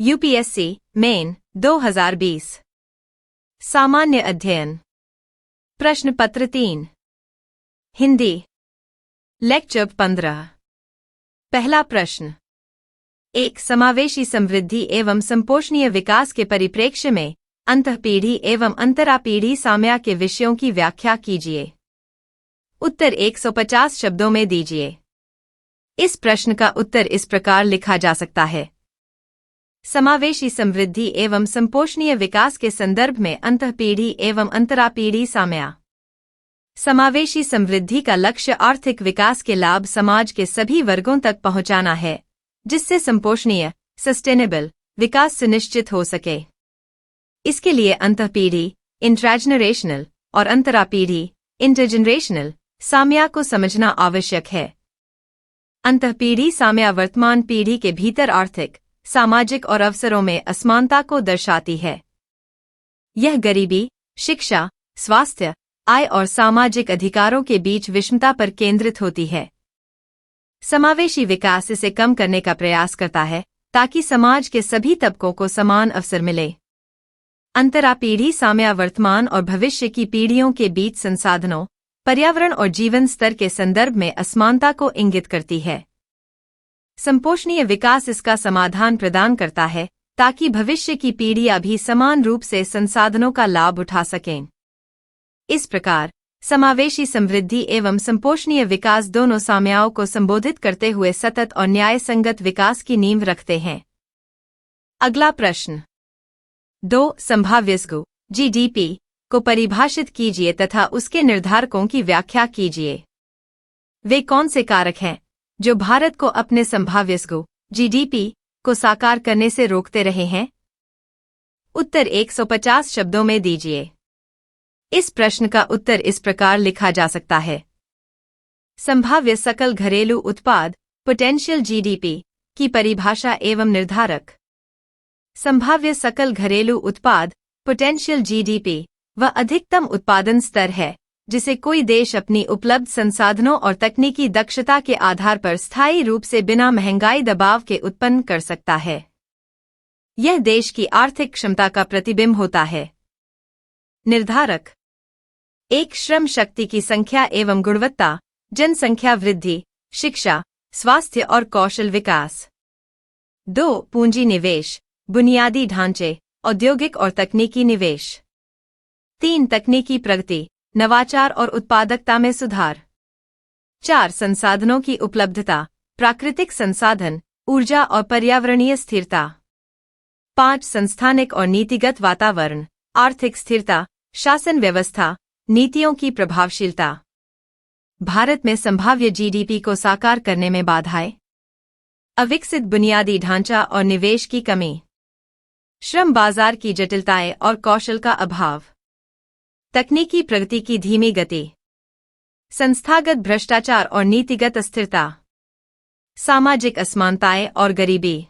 UPSC main 2020 सामान्य अध्ययन प्रश्न पत्र 3 हिंदी लेक्चर 15 पहला प्रश्न एक समावेशी समृद्धि एवं संपोषणीय विकास के परिप्रेक्ष्य में अंतःपीढ़ी एवं अंतरापीढ़ी साम्या के विषयों की व्याख्या कीजिए। उत्तर 150 शब्दों में दीजिए। इस प्रश्न का उत्तर इस प्रकार लिखा जा सकता है। समावेशी समृद्धि एवं संपोषणीय विकास के संदर्भ में अंतःपीढ़ी एवं अंतरापीढ़ी साम्या। समावेशी समृद्धि का लक्ष्य आर्थिक विकास के लाभ समाज के सभी वर्गों तक पहुंचाना है, जिससे संपोषणीय सस्टेनेबल विकास सुनिश्चित हो सके। इसके लिए अंतःपीढ़ी इंट्राजनरेशनल और अंतरापीढ़ी इंटरजनरेशनल साम्या को समझना आवश्यक है। अंतःपीढ़ी साम्या वर्तमान पीढ़ी के भीतर आर्थिक सामाजिक और अवसरों में असमानता को दर्शाती है। यह गरीबी, शिक्षा, स्वास्थ्य, आय और सामाजिक अधिकारों के बीच विषमता पर केंद्रित होती है। समावेशी विकास इसे कम करने का प्रयास करता है ताकि समाज के सभी तबकों को समान अवसर मिले। अंतरापीढ़ी साम्या वर्तमान और भविष्य की पीढ़ियों के बीच संसाधनों, पर्यावरण और जीवन स्तर के संदर्भ में असमानता को इंगित करती है। संपोषणीय विकास इसका समाधान प्रदान करता है ताकि भविष्य की पीढ़ियां भी समान रूप से संसाधनों का लाभ उठा सकें। इस प्रकार समावेशी समृद्धि एवं संपोषणीय विकास दोनों साम्याओं को संबोधित करते हुए सतत और न्यायसंगत विकास की नींव रखते हैं। अगला प्रश्न 2 संभाव्यस्गु जीडीपी को परिभाषित कीजिए तथा उसके निर्धारकों की व्याख्या कीजिए। वे कौन से कारक हैं जो भारत को अपने संभाव्यस्गु जीडीपी को साकार करने से रोकते रहे हैं? उत्तर 150 शब्दों में दीजिए। इस प्रश्न का उत्तर इस प्रकार लिखा जा सकता है। संभाव्य सकल घरेलू उत्पाद पोटेंशियल जीडीपी की परिभाषा एवं निर्धारक। संभाव्य सकल घरेलू उत्पाद पोटेंशियल जीडीपी वह अधिकतम उत्पादन स्तर है जिसे कोई देश अपनी उपलब्ध संसाधनों और तकनीकी दक्षता के आधार पर स्थायी रूप से बिना महंगाई दबाव के उत्पन्न कर सकता है। यह देश की आर्थिक क्षमता का प्रतिबिंब होता है। निर्धारक 1 श्रम शक्ति की संख्या एवं गुणवत्ता, जनसंख्या वृद्धि, शिक्षा, स्वास्थ्य और कौशल विकास। 2 पूंजी निवेश, बुनियादी ढांचे, औद्योगिक और तकनीकी निवेश। 3 तकनीकी प्रगति, नवाचार और उत्पादकता में सुधार। 4 संसाधनों की उपलब्धता, प्राकृतिक संसाधन, ऊर्जा और पर्यावरणीय स्थिरता। 5 संस्थानिक और नीतिगत वातावरण, आर्थिक स्थिरता, शासन व्यवस्था, नीतियों की प्रभावशीलता। भारत में संभाव्य जीडीपी को साकार करने में बाधाएं। अविकसित बुनियादी ढांचा और निवेश की कमी, श्रम बाजार की जटिलताएं और कौशल का अभाव, तकनीकी प्रगति की धीमी गति, संस्थागत भ्रष्टाचार और नीतिगत अस्थिरता, सामाजिक असमानताएं और गरीबी।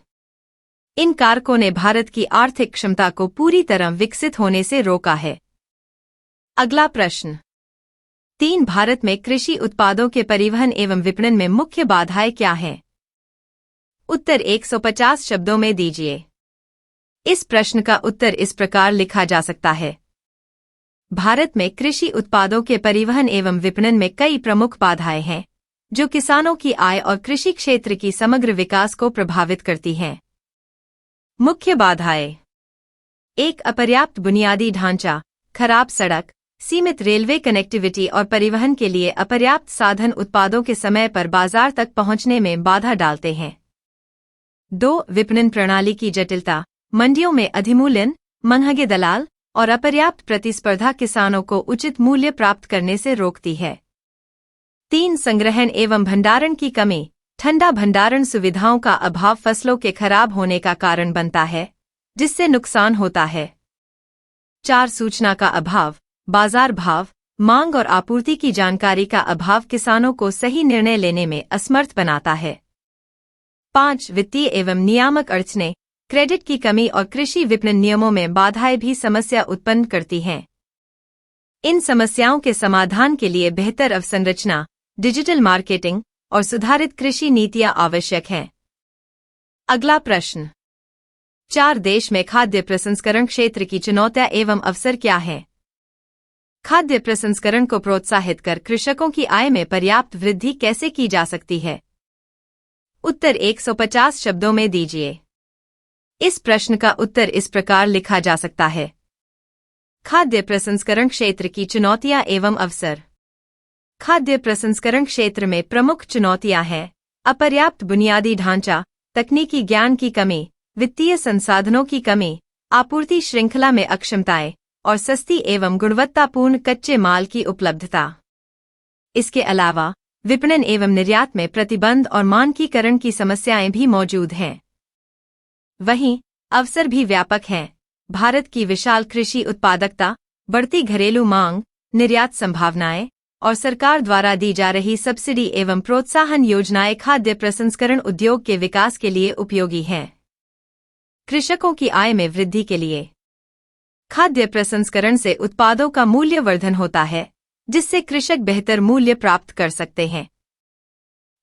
इन कारकों ने भारत की आर्थिक क्षमता को पूरी तरह विकसित होने से रोका है। अगला प्रश्न 3 भारत में कृषि उत्पादों के परिवहन एवं विपणन में मुख्य बाधाएं क्या हैं? उत्तर 150 शब्दों में दीजिए। इस प्रश्न का उत्तर इस प्रकार लिखा जा सकता है। भारत में कृषि उत्पादों के परिवहन एवं विपणन में कई प्रमुख बाधाएं हैं जो किसानों की आय और कृषि क्षेत्र की समग्र विकास को प्रभावित करती हैं। मुख्य बाधाएं 1 अपर्याप्त बुनियादी ढांचा, खराब सड़क, सीमित रेलवे कनेक्टिविटी और परिवहन के लिए अपर्याप्त साधन उत्पादों के समय पर बाजार तक पहुंचने में बाधा डालते हैं। 2 विपणन प्रणाली की जटिलता, मंडियों में अधिमूल्यन, महंगे दलाल और अपर्याप्त प्रतिस्पर्धा किसानों को उचित मूल्य प्राप्त करने से रोकती है। 3 संग्रहण एवं भंडारण की कमी, ठंडा भंडारण सुविधाओं का अभाव फसलों के खराब होने का कारण बनता है, जिससे नुकसान होता है। 4 सूचना का अभाव, बाजार भाव, मांग और आपूर्ति की जानकारी का अभाव किसानों को सही निर्णय लेने में असमर्थ बनाता है। 5 वित्तीय एवं नियामक अड़चनें, क्रेडिट की कमी और कृषि विपणन नियमों में बाधाएं भी समस्या उत्पन्न करती हैं। इन समस्याओं के समाधान के लिए बेहतर अवसंरचना, डिजिटल मार्केटिंग और सुधारित कृषि नीतियां आवश्यक हैं। अगला प्रश्न 4 देश में खाद्य प्रसंस्करण क्षेत्र की चुनौतियां एवं अवसर क्या हैं? खाद्य प्रसंस्करण को प्रोत्साहित कर कृषकों की आय में पर्याप्त वृद्धि कैसे की जा सकती है? उत्तर 150 शब्दों में दीजिए। इस प्रश्न का उत्तर इस प्रकार लिखा जा सकता है। खाद्य प्रसंस्करण क्षेत्र की चुनौतियां एवं अवसर। खाद्य प्रसंस्करण क्षेत्र में प्रमुख चुनौतियां हैं अपर्याप्त बुनियादी ढांचा, तकनीकी ज्ञान की कमी, वित्तीय संसाधनों की कमी, आपूर्ति श्रृंखला में अक्षमताएं और सस्ती एवं गुणवत्तापूर्ण कच्चे माल की उपलब्धता। इसके अलावा विपणन एवं निर्यात में प्रतिबंध और मानकीकरण की समस्याएं भी मौजूद हैं। वहीं अवसर भी व्यापक हैं। भारत की विशाल कृषि उत्पादकता, बढ़ती घरेलू मांग, निर्यात संभावनाएं और सरकार द्वारा दी जा रही सब्सिडी एवं प्रोत्साहन योजनाएं खाद्य प्रसंस्करण उद्योग के विकास के लिए उपयोगी हैं। कृषकों की आय में वृद्धि के लिए खाद्य प्रसंस्करण से उत्पादों का मूल्यवर्धन होता है, जिससे कृषक बेहतर मूल्य प्राप्त कर सकते हैं।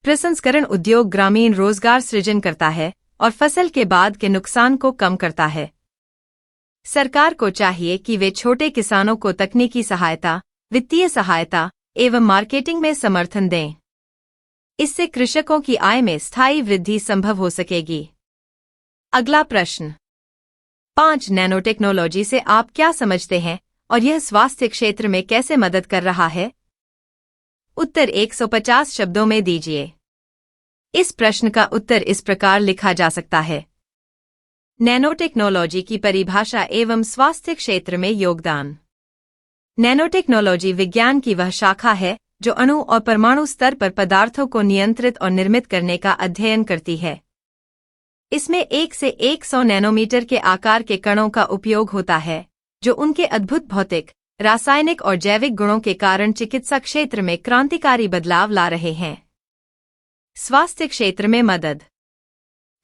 प्रसंस्करण उद्योग ग्रामीण रोजगार सृजन करता है और फसल के बाद के नुकसान को कम करता है। सरकार को चाहिए कि वे छोटे किसानों को तकनीकी सहायता, वित्तीय सहायता एवं मार्केटिंग में समर्थन दें। इससे कृषकों की आय में स्थायी वृद्धि संभव हो सकेगी। अगला प्रश्न 5 नैनोटेक्नोलॉजी से आप क्या समझते हैं और यह स्वास्थ्य क्षेत्र में कैसे मदद कर रहा है? उत्तर 150 शब्दों में दीजिए। इस प्रश्न का उत्तर इस प्रकार लिखा जा सकता है। नैनोटेक्नोलॉजी की परिभाषा एवं स्वास्थ्य क्षेत्र में योगदान। नैनोटेक्नोलॉजी विज्ञान की वह शाखा है जो अणु और परमाणु स्तर पर पदार्थों को नियंत्रित और निर्मित करने का अध्ययन करती है। इसमें 1 से 100 नैनोमीटर के आकार के कणों का उपयोग होता है, जो उनके अद्भुत भौतिक, रासायनिक और जैविक गुणों के कारण चिकित्सा क्षेत्र में क्रांतिकारी बदलाव ला रहे हैं। स्वास्थ्य क्षेत्र में मदद।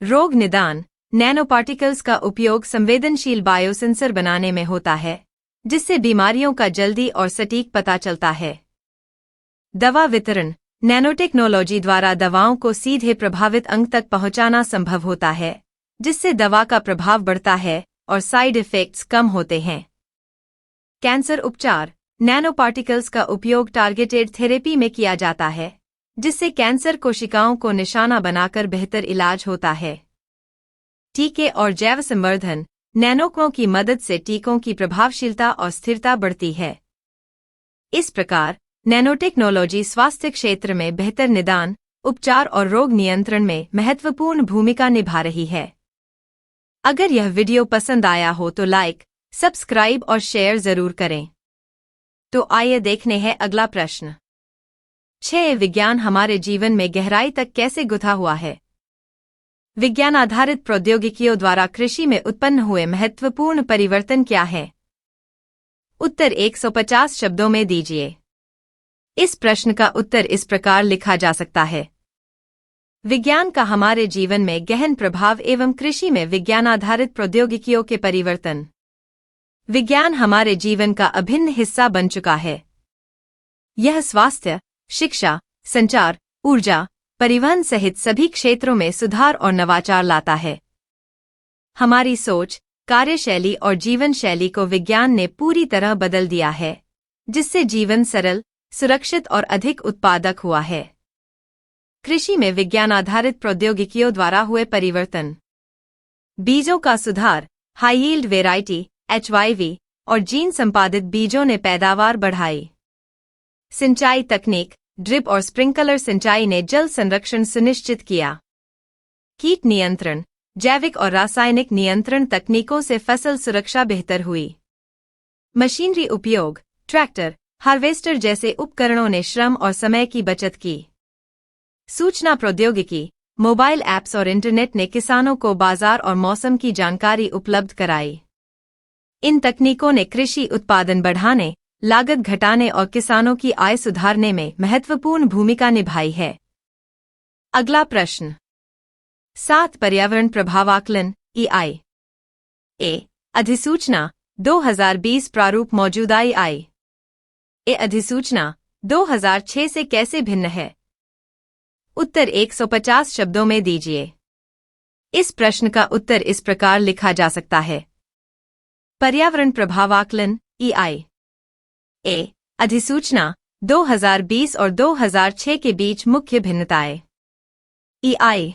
रोग निदान। नैनोपार्टिकल्स का उपयोग संवेदनशील बायोसेंसर बनाने में होता है, जिससे बीमारियों का जल्दी और सटीक पता चलता है। दवा वितरण। नैनोटेक्नोलॉजी द्वारा दवाओं को सीधे प्रभावित अंग तक पहुंचाना संभव होता है, जिससे दवा का प्रभाव बढ़ता है और साइड इफेक्ट्स कम होते हैं। कैंसर उपचार। नैनोपार्टिकल्स का उपयोग टारगेटेड थेरेपी में किया जाता है, जिससे कैंसर कोशिकाओं को निशाना बनाकर बेहतर इलाज होता है। टीके और जैव संवर्धन। नैनोकणों की मदद से टीकों की प्रभावशीलता और स्थिरता बढ़ती है। इस प्रकार नैनोटेक्नोलॉजी स्वास्थ्य क्षेत्र में बेहतर निदान, उपचार और रोग नियंत्रण में महत्वपूर्ण भूमिका निभा रही है। अगर यह वीडियो पसंद आया हो तो लाइक, सब्सक्राइब और शेयर जरूर करें। तो आइए देखने हैं अगला प्रश्न। 6 विज्ञान हमारे जीवन में गहराई तक कैसे गुथा हुआ है? विज्ञान आधारित प्रौद्योगिकियों द्वारा कृषि में उत्पन्न हुए महत्वपूर्ण परिवर्तन क्या हैं? उत्तर 150 शब्दों में दीजिए। इस प्रश्न का उत्तर इस प्रकार लिखा जा सकता है। विज्ञान का हमारे जीवन में गहन प्रभाव एवं कृषि में विज्ञान आधारित प्रौद्योगिकियों के परिवर्तन। विज्ञान हमारे जीवन का अभिन्न हिस्सा बन चुका है। यह स्वास्थ्य, शिक्षा, संचार, ऊर्जा, परिवहन सहित सभी क्षेत्रों में सुधार और नवाचार लाता है। हमारी सोच, कार्यशैली और जीवन शैली को विज्ञान ने पूरी तरह बदल दिया है, जिससे जीवन सरल, सुरक्षित और अधिक उत्पादक हुआ है। कृषि में विज्ञान आधारित प्रौद्योगिकियों द्वारा हुए परिवर्तन। बीजों का सुधार, हाई यील्ड वेराइटी HYV और जीन संपादित बीजों ने पैदावार बढ़ाई। सिंचाई तकनीक, ड्रिप और स्प्रिंकलर सिंचाई ने जल संरक्षण सुनिश्चित किया। कीट नियंत्रण, जैविक और रासायनिक नियंत्रण तकनीकों से फसल सुरक्षा बेहतर हुई। मशीनरी उपयोग, ट्रैक्टर, हार्वेस्टर जैसे उपकरणों ने श्रम और समय की बचत की। सूचना प्रौद्योगिकी, मोबाइल ऐप्स और इंटरनेट ने किसानों को बाजार और मौसम की जानकारी उपलब्ध कराई। इन तकनीकों ने कृषि उत्पादन बढ़ाने, लागत घटाने और किसानों की आय सुधारने में महत्वपूर्ण भूमिका निभाई है। अगला प्रश्न 7 पर्यावरण प्रभाव आकलन EI। ए अधिसूचना 2020 प्रारूप मौजूदा EI। ए अधिसूचना 2006 से कैसे भिन्न है? उत्तर 150 शब्दों में दीजिए। इस प्रश्न का उत्तर इस प्रकार लिखा जा सकता है। पर्यावरण प्रभाव आकलन EI। ए अधिसूचना 2020 और 2006 के बीच मुख्य भिन्नताएं। EI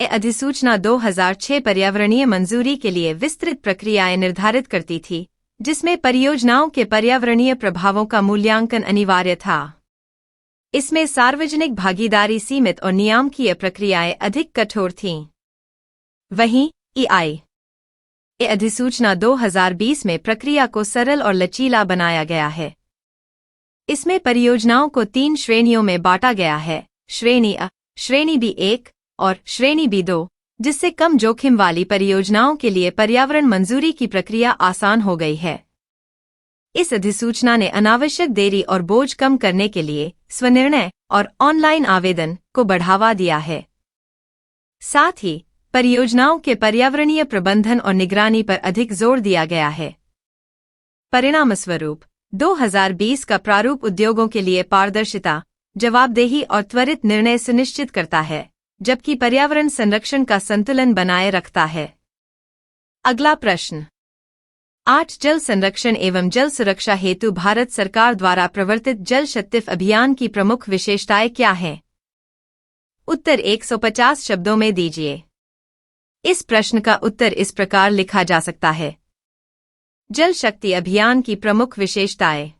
ए अधिसूचना 2006 पर्यावरणीय मंजूरी के लिए विस्तृत प्रक्रियाएं निर्धारित करती थी, जिसमें परियोजनाओं के पर्यावरणीय प्रभावों का मूल्यांकन अनिवार्य था। इसमें सार्वजनिक भागीदारी सीमित और नियामकीय प्रक्रियाएं अधिक कठोर थीं। वहीं EI ए अधिसूचना 2020 में प्रक्रिया को सरल और लचीला बनाया गया है। इसमें परियोजनाओं को 3 श्रेणियों में बांटा गया है, श्रेणी A, श्रेणी B1 और श्रेणी B2, जिससे कम जोखिम वाली परियोजनाओं के लिए पर्यावरण मंजूरी की प्रक्रिया आसान हो गई है। इस अधिसूचना ने अनावश्यक देरी और बोझ कम करने के लिए स्वनिर्णय और ऑनलाइन आवेदन को बढ़ावा दिया है। साथ ही परियोजनाओं के पर्यावरणीय प्रबंधन और निगरानी पर अधिक जोर दिया गया है। परिणामस्वरूप 2020 का प्रारूप उद्योगों के लिए पारदर्शिता, जवाबदेही और त्वरित निर्णय सुनिश्चित करता है, जबकि पर्यावरण संरक्षण का संतुलन बनाए रखता है। अगला प्रश्न 8 जल संरक्षण एवं जल सुरक्षा हेतु भारत सरकार द्वारा प्रवर्तित जल शक्ति अभियान की प्रमुख विशेषताएं क्या हैं? उत्तर 150 शब्दों में दीजिए। इस प्रश्न का उत्तर इस प्रकार लिखा जा सकता है। जल शक्ति अभियान की प्रमुख विशेषताएं।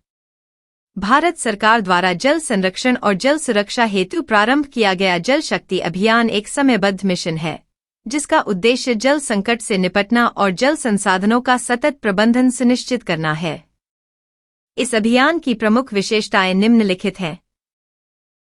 भारत सरकार द्वारा जल संरक्षण और जल सुरक्षा हेतु प्रारंभ किया गया जल शक्ति अभियान एक समयबद्ध मिशन है, जिसका उद्देश्य जल संकट से निपटना और जल संसाधनों का सतत प्रबंधन सुनिश्चित करना है। इस अभियान की प्रमुख विशेषताएं निम्नलिखित हैं।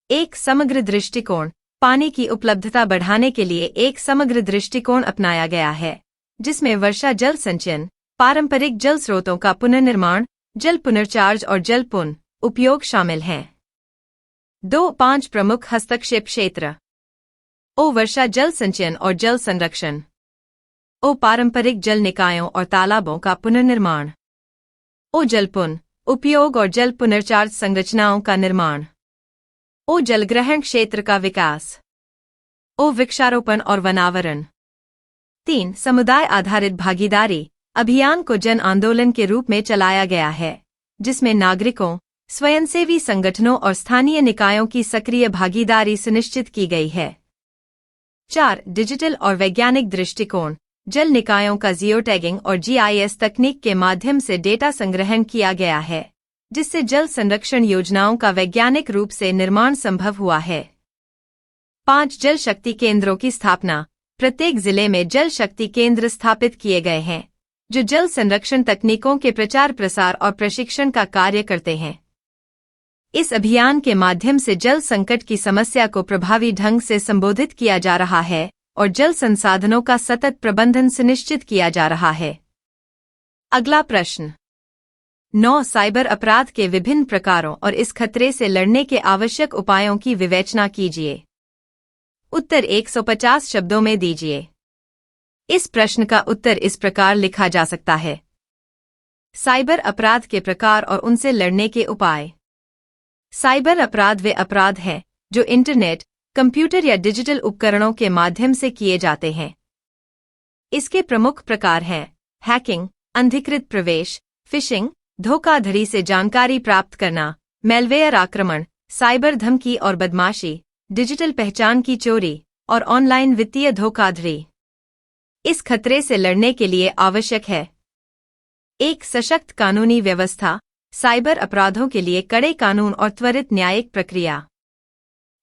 एक समग्र दृष्टिकोण। पानी की उपलब्धता बढ़ाने के लिए एक समग्र दृष्टिकोण अपनाया गया है, जिसमें वर्षा जल संचयन, पारंपरिक जल स्रोतों का पुनर्निर्माण, जल पुनर्चार्ज और जल पुनः उपयोग शामिल हैं। 5 प्रमुख हस्तक्षेप क्षेत्र। वर्षा जल संचयन और जल संरक्षण। पारंपरिक जल निकायों और तालाबों का पुनर्निर्माण। जल पुनः उपयोग और जल पुनर्चार्ज संरचनाओं का निर्माण। जलग्रहण क्षेत्र का विकास। वृक्षारोपण और वनावरण। 3 समुदाय आधारित भागीदारी। अभियान को जन आंदोलन के रूप में चलाया गया है, जिसमें नागरिकों, स्वयंसेवी संगठनों और स्थानीय निकायों की सक्रिय भागीदारी सुनिश्चित की गई है। 4 डिजिटल और वैज्ञानिक दृष्टिकोण। जल निकायों का जियोटैगिंग और GIS तकनीक के माध्यम से डेटा संग्रहण किया गया है, जिससे जल संरक्षण योजनाओं का वैज्ञानिक रूप से निर्माण संभव हुआ है। 5 जल शक्ति केंद्रों की स्थापना। प्रत्येक जिले में जल शक्ति केंद्र स्थापित किए गए हैं, जो जल संरक्षण तकनीकों के प्रचार प्रसार और प्रशिक्षण का कार्य करते हैं। इस अभियान के माध्यम से जल संकट की समस्या को प्रभावी ढंग से संबोधित किया जा रहा है और जल संसाधनों का सतत प्रबंधन सुनिश्चित किया जा रहा है। अगला प्रश्न 9 साइबर अपराध के विभिन्न प्रकारों और इस खतरे से लड़ने के आवश्यक उपायों की विवेचना कीजिए। उत्तर 150 शब्दों में दीजिए। इस प्रश्न का उत्तर इस प्रकार लिखा जा सकता है। साइबर अपराध के प्रकार और उनसे लड़ने के उपाय। साइबर अपराध वे अपराध हैं जो इंटरनेट, कंप्यूटर या डिजिटल उपकरणों के माध्यम से किए जाते हैं। इसके प्रमुख प्रकार हैं हैकिंग, अनधिकृत प्रवेश, फिशिंग, धोखाधड़ी से जानकारी प्राप्त करना, मेलवेयर आक्रमण, साइबर धमकी और बदमाशी, डिजिटल पहचान की चोरी और ऑनलाइन वित्तीय धोखाधड़ी। इस खतरे से लड़ने के लिए आवश्यक है एक सशक्त कानूनी व्यवस्था, साइबर अपराधों के लिए कड़े कानून और त्वरित न्यायिक प्रक्रिया।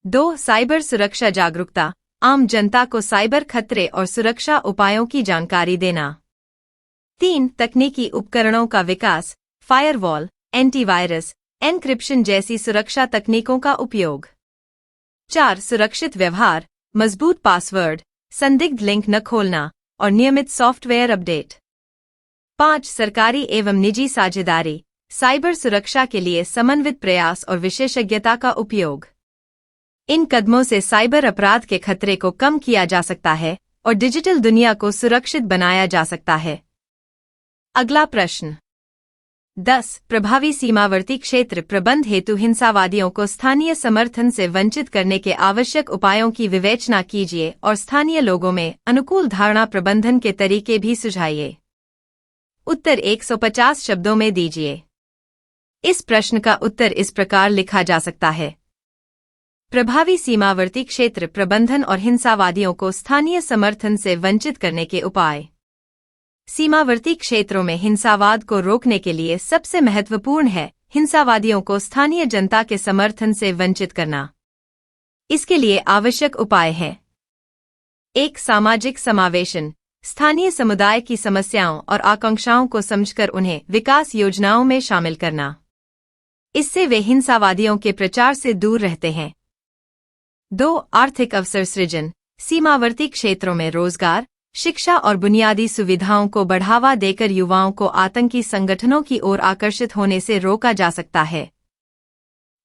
2 साइबर सुरक्षा जागरूकता, आम जनता को साइबर खतरे और सुरक्षा उपायों की जानकारी देना। 3 तकनीकी उपकरणों का विकास, फायरवॉल, एंटीवायरस, एन्क्रिप्शन जैसी सुरक्षा तकनीकों का उपयोग। 4 सुरक्षित व्यवहार, मजबूत पासवर्ड, संदिग्ध लिंक न खोलना और नियमित सॉफ्टवेयर अपडेट। 5 सरकारी एवं निजी साझेदारी, साइबर सुरक्षा के लिए समन्वित प्रयास और विशेषज्ञता का उपयोग। इन कदमों से साइबर अपराध के खतरे को कम किया जा सकता है और डिजिटल दुनिया को सुरक्षित बनाया जा सकता है। अगला प्रश्न 10. प्रभावी सीमावर्ती क्षेत्र प्रबंध हेतु हिंसावादियों को स्थानीय समर्थन से वंचित करने के आवश्यक उपायों की विवेचना कीजिए और स्थानीय लोगों में अनुकूल धारणा प्रबंधन के तरीके भी सुझाइए। उत्तर 150 शब्दों में दीजिए। इस प्रश्न का उत्तर इस प्रकार लिखा जा सकता है। प्रभावी सीमावर्ती क्षेत्र प्रबंधन और हिंसावादियों को स्थानीय समर्थन से वंचित करने के उपाय। सीमावर्ती क्षेत्रों में हिंसावाद को रोकने के लिए सबसे महत्वपूर्ण है हिंसावादियों को स्थानीय जनता के समर्थन से वंचित करना। इसके लिए आवश्यक उपाय हैं। 1. सामाजिक समावेशन। स्थानीय समुदाय की समस्याओं और आकांक्षाओं को समझकर उन्हें विकास योजनाओं में शामिल करना। इससे वे हिंसावादियों के प्रचार से दूर रहते हैं। 2. आर्थिक अवसर सृजन। सीमावर्ती क्षेत्रों में रोजगार, शिक्षा और बुनियादी सुविधाओं को बढ़ावा देकर युवाओं को आतंकी संगठनों की ओर आकर्षित होने से रोका जा सकता है।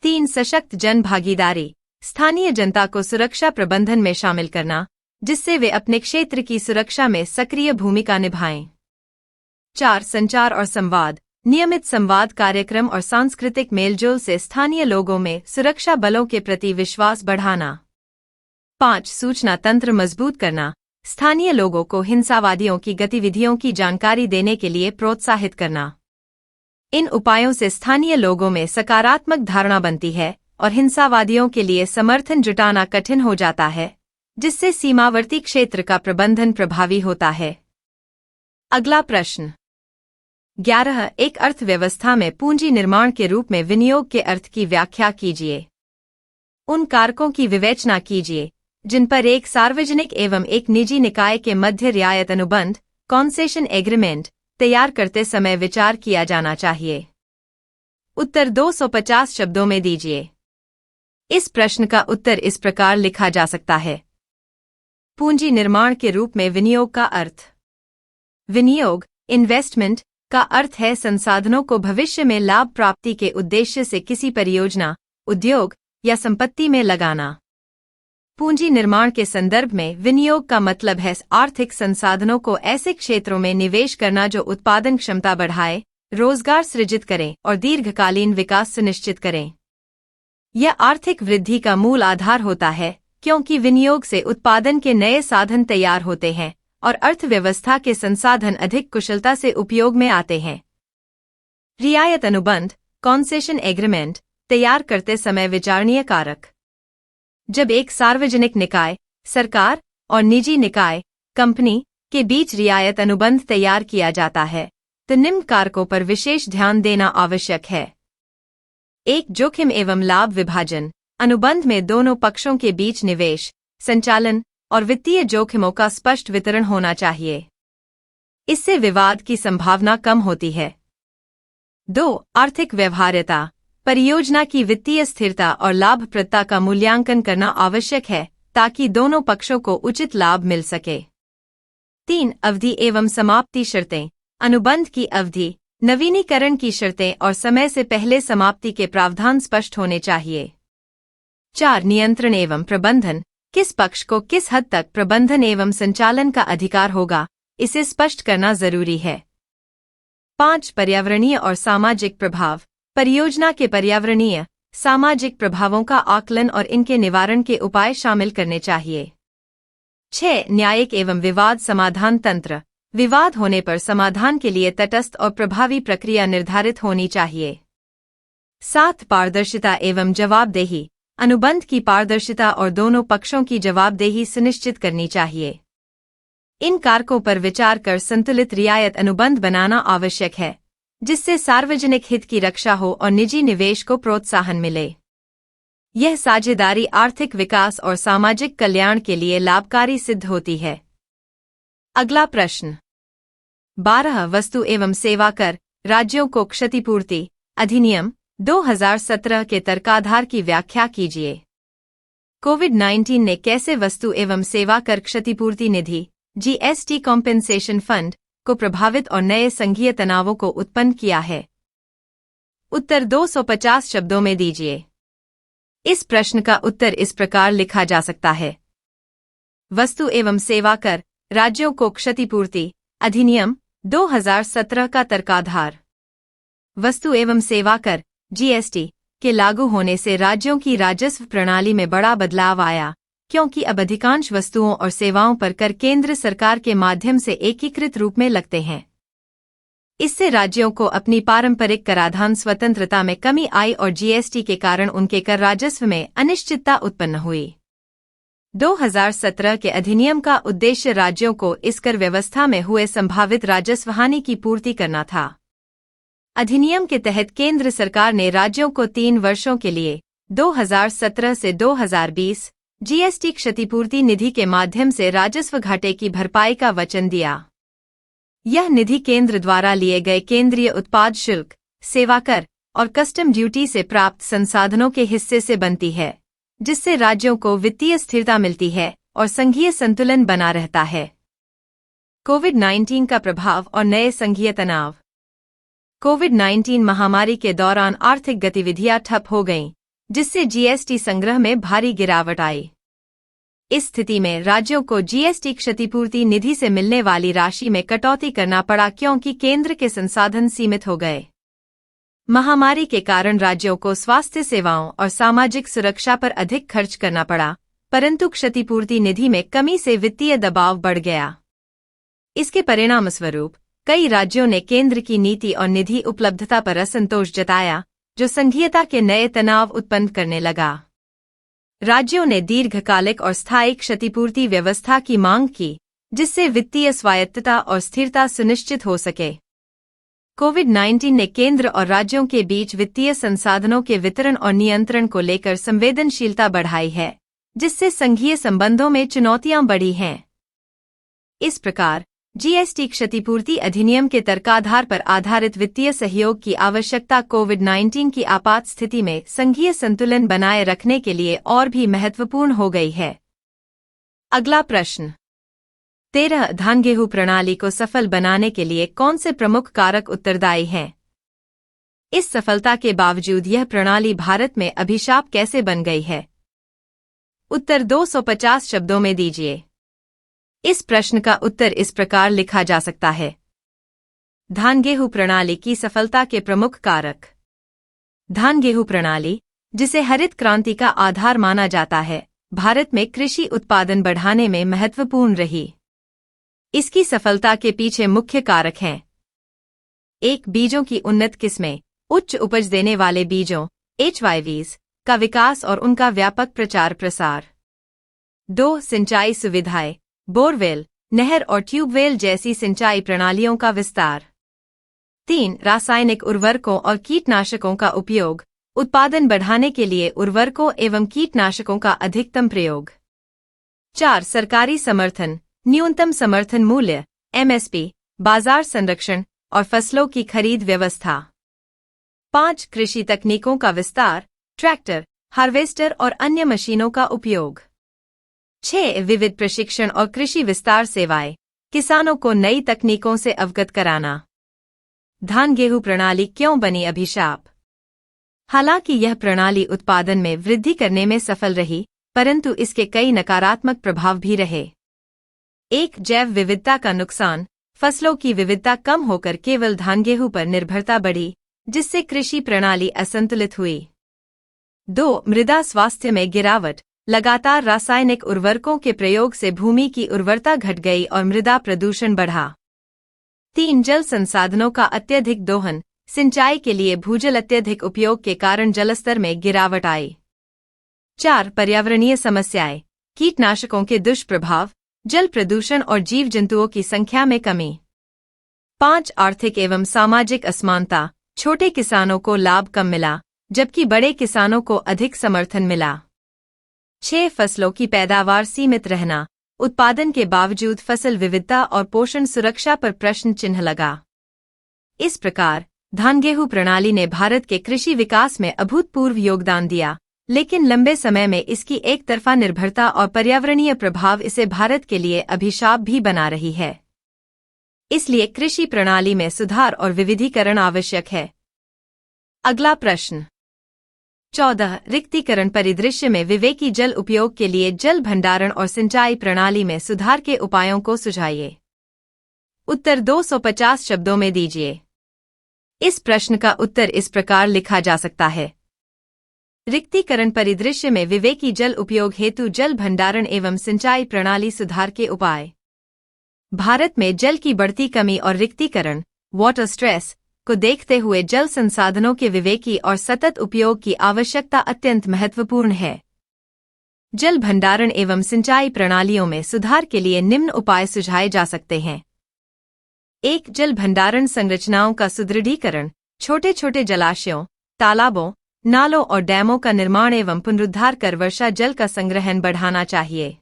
3. सशक्त जन भागीदारी। स्थानीय जनता को सुरक्षा प्रबंधन में शामिल करना, जिससे वे अपने क्षेत्र की सुरक्षा में सक्रिय भूमिका निभाएं। 4. संचार और संवाद। नियमित संवाद कार्यक्रम और सांस्कृतिक मेलजोल से स्थानीय लोगों में सुरक्षा बलों के प्रति विश्वास बढ़ाना। 5. सूचना तंत्र मजबूत करना। स्थानीय लोगों को हिंसावादियों की गतिविधियों की जानकारी देने के लिए प्रोत्साहित करना। इन उपायों से स्थानीय लोगों में सकारात्मक धारणा बनती है और हिंसावादियों के लिए समर्थन जुटाना कठिन हो जाता है, जिससे सीमावर्ती क्षेत्र का प्रबंधन प्रभावी होता है। अगला प्रश्न 11. एक अर्थव्यवस्था में पूंजी निर्माण के रूप में विनियोग के अर्थ की व्याख्या कीजिए। उन कारकों की विवेचना कीजिए जिन पर एक सार्वजनिक एवं एक निजी निकाय के मध्य रियायत अनुबंध कॉन्सेशन एग्रीमेंट तैयार करते समय विचार किया जाना चाहिए। उत्तर 250 शब्दों में दीजिए। इस प्रश्न का उत्तर इस प्रकार लिखा जा सकता है। पूंजी निर्माण के रूप में विनियोग का अर्थ। विनियोग, इन्वेस्टमेंट का अर्थ है संसाधनों को भविष्य में लाभ प्राप्ति के उद्देश्य से किसी परियोजना, उद्योग या संपत्ति में लगाना। पूंजी निर्माण के संदर्भ में विनियोग का मतलब है आर्थिक संसाधनों को ऐसे क्षेत्रों में निवेश करना जो उत्पादन क्षमता बढ़ाए, रोजगार सृजित करें और दीर्घकालीन विकास सुनिश्चित करें। यह आर्थिक वृद्धि का मूल आधार होता है, क्योंकि विनियोग से उत्पादन के नए साधन तैयार होते हैं और अर्थव्यवस्था के संसाधन अधिक कुशलता से उपयोग में आते हैं। रियायत अनुबंध कॉन्सेशन एग्रीमेंट तैयार करते समय विचारणीय कारक। जब एक सार्वजनिक निकाय, सरकार और निजी निकाय, कंपनी के बीच रियायत अनुबंध तैयार किया जाता है, तो निम्न कारकों पर विशेष ध्यान देना आवश्यक है। 1. जोखिम एवं लाभ विभाजन। अनुबंध में दोनों पक्षों के बीच निवेश, संचालन और वित्तीय जोखिमों का स्पष्ट वितरण होना चाहिए। इससे विवाद की संभावना कम होती है। 2. आर्थिक व्यवहार्यता। परियोजना की वित्तीय स्थिरता और लाभप्रदता का मूल्यांकन करना आवश्यक है ताकि दोनों पक्षों को उचित लाभ मिल सके। 3. अवधि एवं समाप्ति शर्तें। अनुबंध की अवधि, नवीनीकरण की शर्तें और समय से पहले समाप्ति के प्रावधान स्पष्ट होने चाहिए। 4. नियंत्रण एवं प्रबंधन। किस पक्ष को किस हद तक प्रबंधन एवं संचालन का अधिकार होगा, इसे स्पष्ट करना जरूरी है। 5. पर्यावरणीय और सामाजिक प्रभाव। परियोजना के पर्यावरणीय, सामाजिक प्रभावों का आकलन और इनके निवारण के उपाय शामिल करने चाहिए। 6. न्यायिक एवं विवाद समाधान तंत्र। विवाद होने पर समाधान के लिए तटस्थ और प्रभावी प्रक्रिया निर्धारित होनी चाहिए। 7. पारदर्शिता एवं जवाबदेही। अनुबंध की पारदर्शिता और दोनों पक्षों की जवाबदेही सुनिश्चित करनी चाहिए। इन कारकों पर विचार कर संतुलित रियायत अनुबंध बनाना आवश्यक है, जिससे सार्वजनिक हित की रक्षा हो और निजी निवेश को प्रोत्साहन मिले। यह साझेदारी आर्थिक विकास और सामाजिक कल्याण के लिए लाभकारी सिद्ध होती है। अगला प्रश्न 12. वस्तु एवं सेवा कर राज्यों को क्षतिपूर्ति अधिनियम 2017 के तर्काधार की व्याख्या कीजिए। कोविड-19 ने कैसे वस्तु एवं सेवा कर क्षतिपूर्ति निधि (जीएसटी कॉम्पेंसेशन फंड) को प्रभावित और नए संघीय तनावों को उत्पन्न किया है? उत्तर 250 शब्दों में दीजिए। इस प्रश्न का उत्तर इस प्रकार लिखा जा सकता है। वस्तु एवं सेवा कर राज्यों को क्षतिपूर्ति अधिनियम 2017 का तर्काधार। वस्तु एवं सेवा कर (जीएसटी) के लागू होने से राज्यों की राजस्व प्रणाली में बड़ा बदलाव आया, क्योंकि अब अधिकांश वस्तुओं और सेवाओं पर कर केंद्र सरकार के माध्यम से एकीकृत रूप में लगते हैं। इससे राज्यों को अपनी पारंपरिक कराधान स्वतंत्रता में कमी आई और जीएसटी के कारण उनके कर राजस्व में अनिश्चितता उत्पन्न हुई। 2017 के अधिनियम का उद्देश्य राज्यों को इस कर व्यवस्था में हुए संभावित राजस्व हानि की पूर्ति करना था। अधिनियम के तहत केंद्र सरकार ने राज्यों को 3 वर्षों के लिए 2017 से 2020 जीएसटी क्षतिपूर्ति निधि के माध्यम से राजस्व घाटे की भरपाई का वचन दिया। यह निधि केंद्र द्वारा लिए गए केंद्रीय उत्पाद शुल्क, सेवा कर और कस्टम ड्यूटी से प्राप्त संसाधनों के हिस्से से बनती है, जिससे राज्यों को वित्तीय स्थिरता मिलती है और संघीय संतुलन बना रहता है। कोविड-19 का प्रभाव और नए संघीय तनाव। कोविड-19 महामारी के दौरान आर्थिक गतिविधियां ठप हो गईं, जिससे जीएसटी संग्रह में भारी गिरावट आई। इस स्थिति में राज्यों को जीएसटी क्षतिपूर्ति निधि से मिलने वाली राशि में कटौती करना पड़ा, क्योंकि केंद्र के संसाधन सीमित हो गए। महामारी के कारण राज्यों को स्वास्थ्य सेवाओं और सामाजिक सुरक्षा पर अधिक खर्च करना पड़ा, परंतु क्षतिपूर्ति निधि में कमी से वित्तीय दबाव बढ़ गया। इसके परिणामस्वरूप कई राज्यों ने केंद्र की नीति और निधि उपलब्धता पर असंतोष जताया, जो संघीयता के नए तनाव उत्पन्न करने लगा। राज्यों ने दीर्घकालिक और स्थायी क्षतिपूर्ति व्यवस्था की मांग की, जिससे वित्तीय स्वायत्तता और स्थिरता सुनिश्चित हो सके। कोविड-19 ने केंद्र और राज्यों के बीच वित्तीय संसाधनों के वितरण और नियंत्रण को लेकर संवेदनशीलता बढ़ाई है, जिससे संघीय संबंधों में चुनौतियां बढ़ी हैं। इस प्रकार जीएसटी क्षतिपूर्ति अधिनियम के तर्काधार पर आधारित वित्तीय सहयोग की आवश्यकता कोविड-19 की आपात स्थिति में संघीय संतुलन बनाए रखने के लिए और भी महत्वपूर्ण हो गई है। अगला प्रश्न 13 धान गेहूं प्रणाली को सफल बनाने के लिए कौन से प्रमुख कारक उत्तरदायी हैं? इस सफलता के बावजूद यह प्रणाली भारत में अभिशाप कैसे बन गई है? उत्तर 250 शब्दों में दीजिए। इस प्रश्न का उत्तर इस प्रकार लिखा जा सकता है। धान गेहूं प्रणाली की सफलता के प्रमुख कारक। धान गेहूं प्रणाली, जिसे हरित क्रांति का आधार माना जाता है, भारत में कृषि उत्पादन बढ़ाने में महत्वपूर्ण रही। इसकी सफलता के पीछे मुख्य कारक हैं: 1. बीजों की उन्नत किस्में, उच्च उपज देने वाले बीजों HYVs का विकास और उनका व्यापक प्रचार प्रसार। 2. सिंचाई सुविधाएं, बोरवेल, नहर और ट्यूबवेल जैसी सिंचाई प्रणालियों का विस्तार। 3. रासायनिक उर्वरकों और कीटनाशकों का उपयोग, उत्पादन बढ़ाने के लिए उर्वरकों एवं कीटनाशकों का अधिकतम प्रयोग। 4. सरकारी समर्थन, न्यूनतम समर्थन मूल्य MSP, बाजार संरक्षण और फसलों की खरीद व्यवस्था। 5. कृषि तकनीकों का विस्तार, ट्रैक्टर, हार्वेस्टर और अन्य मशीनों का उपयोग। 6. विविध प्रशिक्षण और कृषि विस्तार सेवाएं, किसानों को नई तकनीकों से अवगत कराना। धान गेहूं प्रणाली क्यों बनी अभिशाप? हालांकि यह प्रणाली उत्पादन में वृद्धि करने में सफल रही, परंतु इसके कई नकारात्मक प्रभाव भी रहे। 1. जैव विविधता का नुकसान, फसलों की विविधता कम होकर केवल धान गेहूं पर निर्भरता बढ़ी, जिससे कृषि प्रणाली असंतुलित हुई। 2. मृदा स्वास्थ्य में गिरावट, लगातार रासायनिक उर्वरकों के प्रयोग से भूमि की उर्वरता घट गई और मृदा प्रदूषण बढ़ा। 3. जल संसाधनों का अत्यधिक दोहन, सिंचाई के लिए भूजल अत्यधिक उपयोग के कारण जलस्तर में गिरावट आई। 4. पर्यावरणीय समस्याएं, कीटनाशकों के दुष्प्रभाव, जल प्रदूषण और जीव जंतुओं की संख्या में कमी। 5. आर्थिक एवं सामाजिक असमानता, छोटे किसानों को लाभ कम मिला, जबकि बड़े किसानों को अधिक समर्थन मिला। 6. फसलों की पैदावार सीमित रहना, उत्पादन के बावजूद फसल विविधता और पोषण सुरक्षा पर प्रश्न चिन्ह लगा। इस प्रकार धान गेहूं प्रणाली ने भारत के कृषि विकास में अभूतपूर्व योगदान दिया, लेकिन लंबे समय में इसकी एक तरफा निर्भरता और पर्यावरणीय प्रभाव इसे भारत के लिए अभिशाप भी बना रही है। इसलिए कृषि प्रणाली में सुधार और विविधीकरण आवश्यक है। अगला प्रश्न 14. रिक्तीकरण परिदृश्य में विवेकी जल उपयोग के लिए जल भंडारण और सिंचाई प्रणाली में सुधार के उपायों को सुझाइए। उत्तर 250 शब्दों में दीजिए। इस प्रश्न का उत्तर इस प्रकार लिखा जा सकता है। रिक्तीकरण परिदृश्य में विवेकी जल उपयोग हेतु जल भंडारण एवं सिंचाई प्रणाली सुधार के उपाय। भारत में जल की बढ़ती कमी और रिक्तीकरण वाटर स्ट्रेस को देखते हुए जल संसाधनों के विवेकी और सतत उपयोग की आवश्यकता अत्यंत महत्वपूर्ण है। जल भंडारण एवं सिंचाई प्रणालियों में सुधार के लिए निम्न उपाय सुझाए जा सकते हैं। 1. जल भंडारण संरचनाओं का सुदृढ़ीकरण। छोटे छोटे जलाशयों, तालाबों, नालों और डैमों का निर्माण एवं पुनरुद्धार कर वर्षा जल का संग्रहण बढ़ाना चाहिए।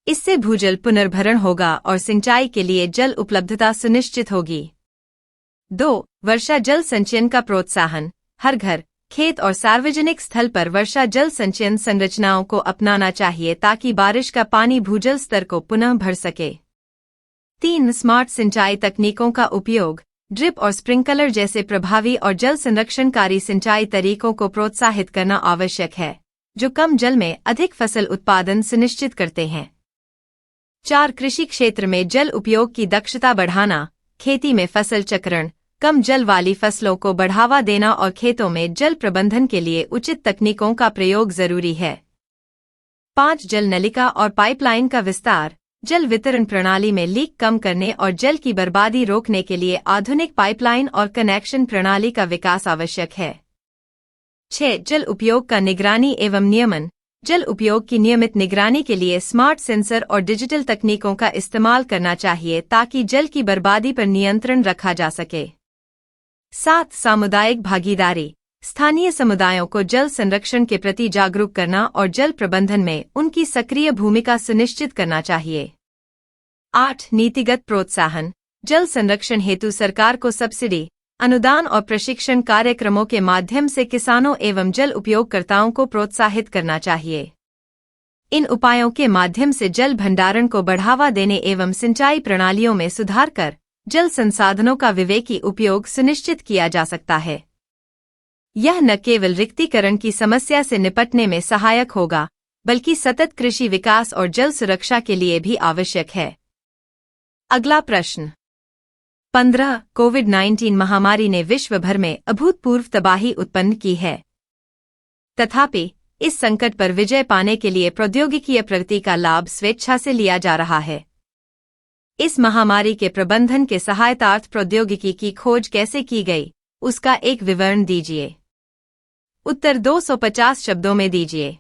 इससे भूजल पुनर्भरण होगा और सिंचाई के लिए जल उपलब्धता सुनिश्चित होगी। 2. वर्षा जल संचयन का प्रोत्साहन। हर घर, खेत और सार्वजनिक स्थल पर वर्षा जल संचयन संरचनाओं को अपनाना चाहिए ताकि बारिश का पानी भूजल स्तर को पुनः भर सके। 3. स्मार्ट सिंचाई तकनीकों का उपयोग। ड्रिप और स्प्रिंकलर जैसे प्रभावी और जल संरक्षणकारी सिंचाई तरीकों को प्रोत्साहित करना आवश्यक है, जो कम जल में अधिक फसल उत्पादन सुनिश्चित करते हैं। 4. कृषि क्षेत्र में जल उपयोग की दक्षता बढ़ाना। खेती में फसल चक्रण, कम जल वाली फसलों को बढ़ावा देना और खेतों में जल प्रबंधन के लिए उचित तकनीकों का प्रयोग जरूरी है। 5. जल नलिका और पाइपलाइन का विस्तार। जल वितरण प्रणाली में लीक कम करने और जल की बर्बादी रोकने के लिए आधुनिक पाइपलाइन और कनेक्शन प्रणाली का विकास आवश्यक है। 6. जल उपयोग का निगरानी एवं नियमन। जल उपयोग की नियमित निगरानी के लिए स्मार्ट सेंसर और डिजिटल तकनीकों का इस्तेमाल करना चाहिए ताकि जल की बर्बादी पर नियंत्रण रखा जा सके। 7. सामुदायिक भागीदारी। स्थानीय समुदायों को जल संरक्षण के प्रति जागरूक करना और जल प्रबंधन में उनकी सक्रिय भूमिका सुनिश्चित करना चाहिए। 8. नीतिगत प्रोत्साहन। जल संरक्षण हेतु सरकार को सब्सिडी, अनुदान और प्रशिक्षण कार्यक्रमों के माध्यम से किसानों एवं जल उपयोगकर्ताओं को प्रोत्साहित करना चाहिए। इन उपायों के माध्यम से जल भंडारण को बढ़ावा देने एवं सिंचाई प्रणालियों में सुधार कर जल संसाधनों का विवेकी उपयोग सुनिश्चित किया जा सकता है। यह न केवल रिक्तीकरण की समस्या से निपटने में सहायक होगा, बल्कि सतत कृषि विकास और जल सुरक्षा के लिए भी आवश्यक है। अगला प्रश्न 15. कोविड-19 महामारी ने विश्व भर में अभूतपूर्व तबाही उत्पन्न की है। तथापि इस संकट पर विजय पाने के लिए प्रौद्योगिकीय प्रगति का लाभ स्वेच्छा से लिया जा रहा है। इस महामारी के प्रबंधन के सहायतार्थ प्रौद्योगिकी की खोज कैसे की गई, उसका एक विवरण दीजिए। उत्तर 250 शब्दों में दीजिए।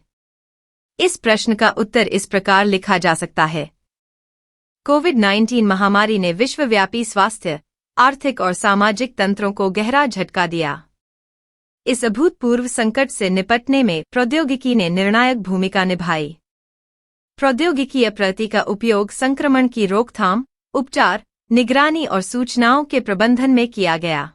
इस प्रश्न का उत्तर इस प्रकार लिखा जा सकता है। कोविड-19 महामारी ने विश्वव्यापी स्वास्थ्य, आर्थिक और सामाजिक तंत्रों को गहरा झटका दिया। इस अभूतपूर्व संकट से निपटने में प्रौद्योगिकी ने निर्णायक भूमिका निभाई। प्रौद्योगिकीय प्रगति का उपयोग संक्रमण की रोकथाम, उपचार, निगरानी और सूचनाओं के प्रबंधन में किया गया।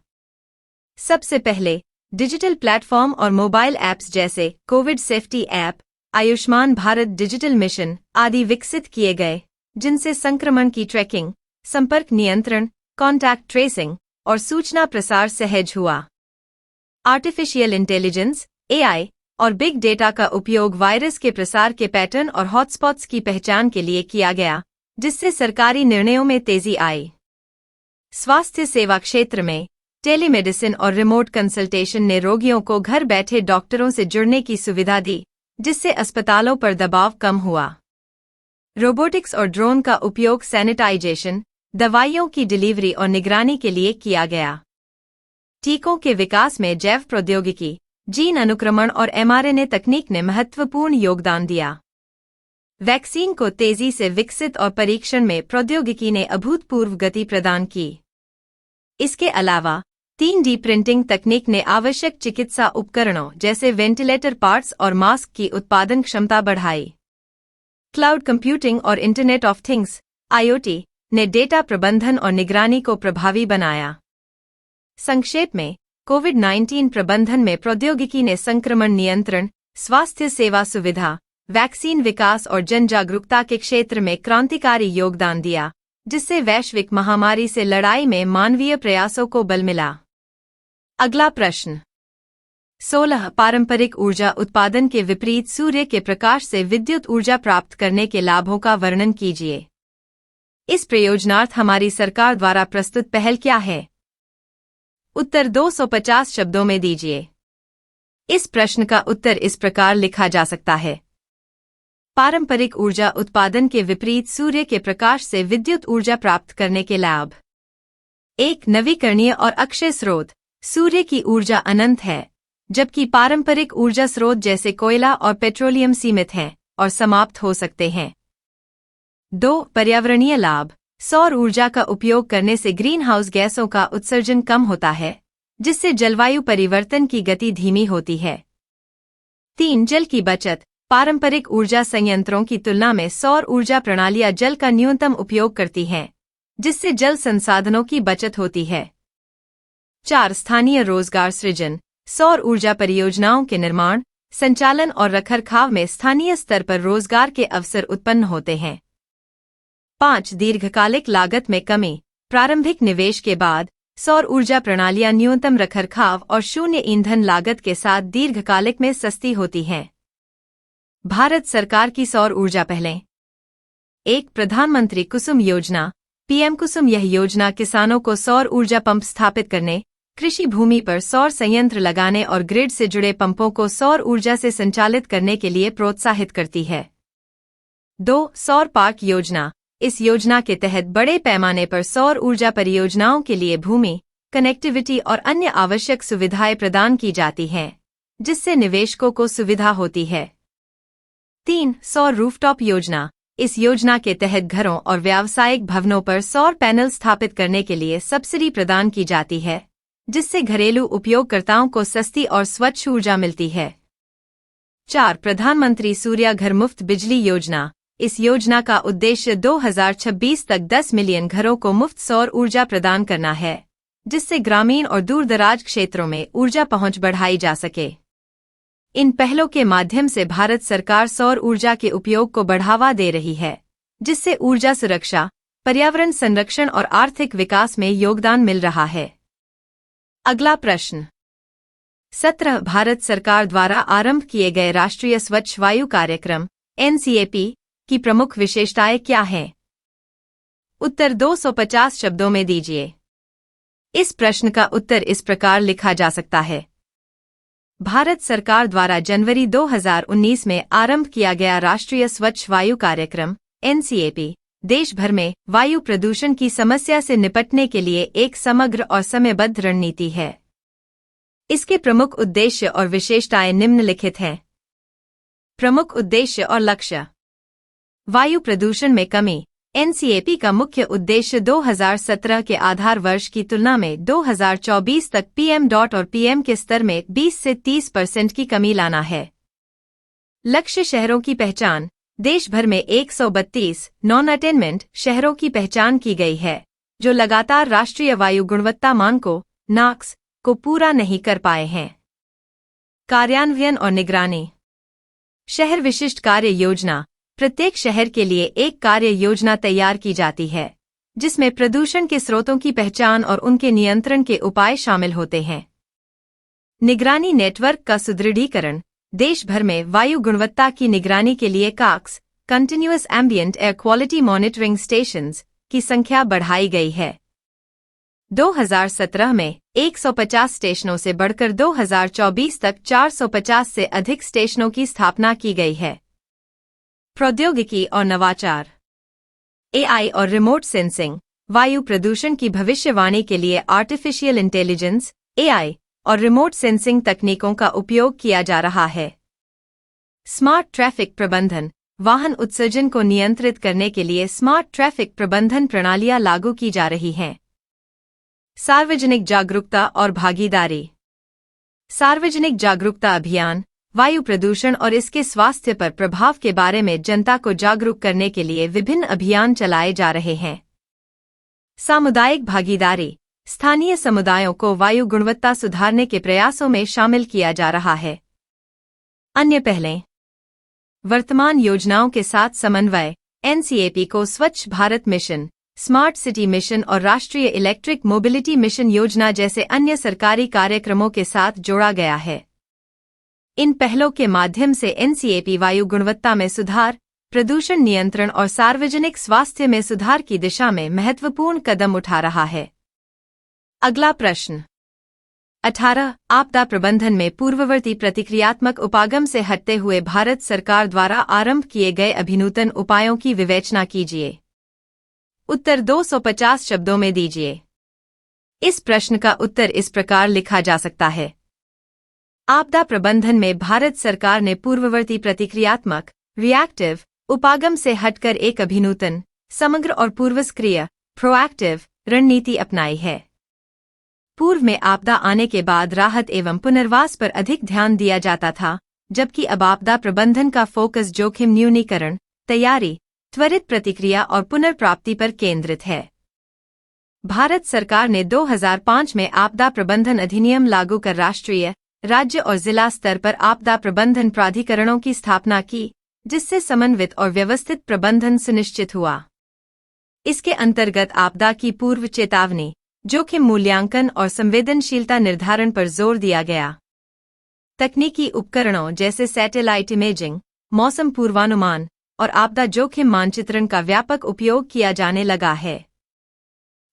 सबसे पहले डिजिटल प्लेटफॉर्म और मोबाइल ऐप्स जैसे Covid safety app, Ayushman Bharat digital mission आदि विकसित किए गए, जिनसे संक्रमण की ट्रैकिंग, संपर्क नियंत्रण, कॉन्टैक्ट ट्रेसिंग और सूचना प्रसार सहज हुआ। आर्टिफिशियल इंटेलिजेंस (AI) और बिग डेटा का उपयोग वायरस के प्रसार के पैटर्न और हॉटस्पॉट्स की पहचान के लिए किया गया, जिससे सरकारी निर्णयों में तेजी आई। स्वास्थ्य सेवा क्षेत्र में टेलीमेडिसिन और रिमोट कंसल्टेशन ने रोगियों को घर बैठे डॉक्टरों से जुड़ने की सुविधा दी, जिससे अस्पतालों पर दबाव कम हुआ। रोबोटिक्स और ड्रोन का उपयोग सैनिटाइजेशन, दवाइयों की डिलीवरी और निगरानी के लिए किया गया। टीकों के विकास में जैव प्रौद्योगिकी, जीन अनुक्रमण और mRNA तकनीक ने महत्वपूर्ण योगदान दिया। वैक्सीन को तेजी से विकसित और परीक्षण में प्रौद्योगिकी ने अभूतपूर्व गति प्रदान की। इसके अलावा 3D प्रिंटिंग तकनीक ने आवश्यक चिकित्सा उपकरणों जैसे वेंटिलेटर पार्ट्स और मास्क की उत्पादन क्षमता बढ़ाई। क्लाउड कंप्यूटिंग और इंटरनेट ऑफ थिंग्स (IoT) ने डेटा प्रबंधन और निगरानी को प्रभावी बनाया। संक्षेप में, कोविड-19 प्रबंधन में प्रौद्योगिकी ने संक्रमण नियंत्रण, स्वास्थ्य सेवा सुविधा, वैक्सीन विकास और जन जागरूकता के क्षेत्र में क्रांतिकारी योगदान दिया, जिससे वैश्विक महामारी से लड़ाई में मानवीय प्रयासों को बल मिला। अगला प्रश्न 16. पारंपरिक ऊर्जा उत्पादन के विपरीत सूर्य के प्रकाश से विद्युत ऊर्जा प्राप्त करने के लाभों का वर्णन कीजिए। इस प्रयोजनार्थ हमारी सरकार द्वारा प्रस्तुत पहल क्या है? उत्तर 250 शब्दों में दीजिए। इस प्रश्न का उत्तर इस प्रकार लिखा जा सकता है। पारंपरिक ऊर्जा उत्पादन के विपरीत सूर्य के प्रकाश से विद्युत ऊर्जा प्राप्त करने के लाभ। एक नवीकरणीय और अक्षय स्रोत। सूर्य की ऊर्जा अनंत है, जबकि पारंपरिक ऊर्जा स्रोत जैसे कोयला और पेट्रोलियम सीमित हैं और समाप्त हो सकते हैं। 2. पर्यावरणीय लाभ। सौर ऊर्जा का उपयोग करने से ग्रीन हाउस गैसों का उत्सर्जन कम होता है, जिससे जलवायु परिवर्तन की गति धीमी होती है। 3. जल की बचत। पारंपरिक ऊर्जा संयंत्रों की तुलना में सौर ऊर्जा प्रणालियां जल का न्यूनतम उपयोग करती हैं, जिससे जल संसाधनों की बचत होती है। 4. स्थानीय रोजगार सृजन। सौर ऊर्जा परियोजनाओं के निर्माण, संचालन और रखरखाव में स्थानीय स्तर पर रोजगार के अवसर उत्पन्न होते हैं। 5. दीर्घकालिक लागत में कमी। प्रारंभिक निवेश के बाद सौर ऊर्जा प्रणालियां न्यूनतम रखरखाव और शून्य ईंधन लागत के साथ दीर्घकालिक में सस्ती होती हैं। भारत सरकार की सौर ऊर्जा पहलें। 1. प्रधानमंत्री कुसुम योजना पीएम कुसुम। यह योजना किसानों को सौर ऊर्जा पंप स्थापित करने, कृषि भूमि पर सौर संयंत्र लगाने और ग्रिड से जुड़े पंपों को सौर ऊर्जा से संचालित करने के लिए प्रोत्साहित करती है। 2. सौर पार्क योजना। इस योजना के तहत बड़े पैमाने पर सौर ऊर्जा परियोजनाओं के लिए भूमि, कनेक्टिविटी और अन्य आवश्यक सुविधाएं प्रदान की जाती हैं, जिससे निवेशकों को सुविधा होती है। 3. सौर रूफटॉप योजना। इस योजना के तहत घरों और व्यावसायिक भवनों पर सौर पैनल स्थापित करने के लिए सब्सिडी प्रदान की जाती है, जिससे घरेलू उपयोगकर्ताओं को सस्ती और स्वच्छ ऊर्जा मिलती है। 4. प्रधानमंत्री सूर्या घर मुफ्त बिजली योजना। इस योजना का उद्देश्य 2026 तक 10 मिलियन घरों को मुफ्त सौर ऊर्जा प्रदान करना है, जिससे ग्रामीण और दूरदराज क्षेत्रों में ऊर्जा पहुंच बढ़ाई जा सके। इन पहलों के माध्यम से भारत सरकार सौर ऊर्जा के उपयोग को बढ़ावा दे रही है, जिससे ऊर्जा सुरक्षा, पर्यावरण संरक्षण और आर्थिक विकास में योगदान मिल रहा है। अगला प्रश्न। 17. भारत सरकार द्वारा आरंभ किए गए राष्ट्रीय स्वच्छ वायु कार्यक्रम NCAP की प्रमुख विशेषताएं क्या हैं? उत्तर 250 शब्दों में दीजिए। इस प्रश्न का उत्तर इस प्रकार लिखा जा सकता है। भारत सरकार द्वारा जनवरी 2019 में आरंभ किया गया राष्ट्रीय स्वच्छ वायु कार्यक्रम NCAP देश भर में वायु प्रदूषण की समस्या से निपटने के लिए एक समग्र और समयबद्ध रणनीति है। इसके प्रमुख उद्देश्य और विशेषताएं निम्नलिखित हैं। प्रमुख उद्देश्य और लक्ष्य। वायु प्रदूषण में कमी। NCAP का मुख्य उद्देश्य 2017 के आधार वर्ष की तुलना में 2024 तक PM.0 और PM के स्तर में 20 से 30% की कमी लाना है। लक्ष्य शहरों की पहचान। देश भर में 132 नॉन अटेनमेंट शहरों की पहचान की गई है, जो लगातार राष्ट्रीय वायु गुणवत्ता मानकों NAAQS को पूरा नहीं कर पाए हैं। कार्यान्वयन और निगरानी। शहर विशिष्ट कार्य योजना। प्रत्येक शहर के लिए एक कार्य योजना तैयार की जाती है, जिसमें प्रदूषण के स्रोतों की पहचान और उनके नियंत्रण के उपाय शामिल होते हैं। निगरानी नेटवर्क का सुदृढ़ीकरण। देश भर में वायु गुणवत्ता की निगरानी के लिए CAQS continuous ambient air quality monitoring stations की संख्या बढ़ाई गई है। 2017 में 150 स्टेशनों से बढ़कर 2024 तक 450 से अधिक स्टेशनों की स्थापना की गई है। प्रौद्योगिकी और नवाचार। AI और रिमोट सेंसिंग। वायु प्रदूषण की भविष्यवाणी के लिए आर्टिफिशियल इंटेलिजेंस AI और रिमोट सेंसिंग तकनीकों का उपयोग किया जा रहा है। स्मार्ट ट्रैफिक प्रबंधन। वाहन उत्सर्जन को नियंत्रित करने के लिए स्मार्ट ट्रैफिक प्रबंधन प्रणालियां लागू की जा रही हैं। सार्वजनिक जागरूकता और भागीदारी। सार्वजनिक जागरूकता अभियान वायु प्रदूषण और इसके स्वास्थ्य पर प्रभाव के बारे में जनता को जागरूक करने के लिए विभिन्न अभियान चलाए जा रहे हैं। सामुदायिक भागीदारी। स्थानीय समुदायों को वायु गुणवत्ता सुधारने के प्रयासों में शामिल किया जा रहा है। अन्य पहलें। वर्तमान योजनाओं के साथ समन्वय। NCAP को स्वच्छ Bharat mission, smart city mission और राष्ट्रीय इलेक्ट्रिक मोबिलिटी मिशन योजना जैसे अन्य सरकारी कार्यक्रमों के साथ जोड़ा गया है। इन पहलों के माध्यम से NCAP वायु गुणवत्ता में सुधार, प्रदूषण नियंत्रण और सार्वजनिक स्वास्थ्य में सुधार की दिशा में महत्वपूर्ण कदम उठा रहा है। अगला प्रश्न। 18 आपदा प्रबंधन में पूर्ववर्ती प्रतिक्रियात्मक उपागम से हटते हुए भारत सरकार द्वारा आरंभ किए गए अभिनूतन उपायों की विवेचना कीजिए। उत्तर 250 शब्दों में दीजिए। इस प्रश्न का उत्तर इस प्रकार लिखा जा सकता है। आपदा प्रबंधन में भारत सरकार ने पूर्ववर्ती प्रतिक्रियात्मक रिएक्टिव उपागम से हटकर एक अभिनूतन, समग्र और पूर्वस्क्रिय प्रोएक्टिव रणनीति अपनाई है। पूर्व में आपदा आने के बाद राहत एवं पुनर्वास पर अधिक ध्यान दिया जाता था, जबकि अब आपदा प्रबंधन का फोकस जोखिम न्यूनीकरण, तैयारी, त्वरित प्रतिक्रिया और पुनर्प्राप्ति पर केंद्रित है। भारत सरकार ने 2005 में आपदा प्रबंधन अधिनियम लागू कर राष्ट्रीय, राज्य और जिला स्तर पर आपदा प्रबंधन प्राधिकरणों की स्थापना की, जिससे समन्वित और व्यवस्थित प्रबंधन सुनिश्चित हुआ। इसके अंतर्गत आपदा की पूर्व चेतावनी, जोखिम मूल्यांकन और संवेदनशीलता निर्धारण पर जोर दिया गया। तकनीकी उपकरणों जैसे सैटेलाइट इमेजिंग, मौसम पूर्वानुमान और आपदा जोखिम मानचित्रण का व्यापक उपयोग किया जाने लगा है।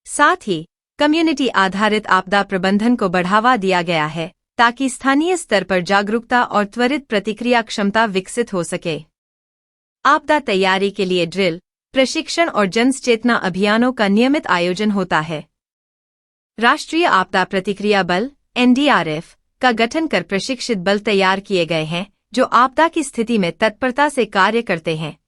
साथ ही कम्युनिटी आधारित आपदा प्रबंधन को बढ़ावा दिया गया है, ताकि स्थानीय स्तर पर जागरूकता और त्वरित प्रतिक्रिया क्षमता विकसित हो सके। आपदा तैयारी के लिए ड्रिल, प्रशिक्षण और जनचेतना अभियानों का नियमित आयोजन होता है। राष्ट्रीय आपदा प्रतिक्रिया बल (एनडीआरएफ) का गठन कर प्रशिक्षित बल तैयार किए गए हैं, जो आपदा की स्थिति में तत्परता से कार्य करते हैं।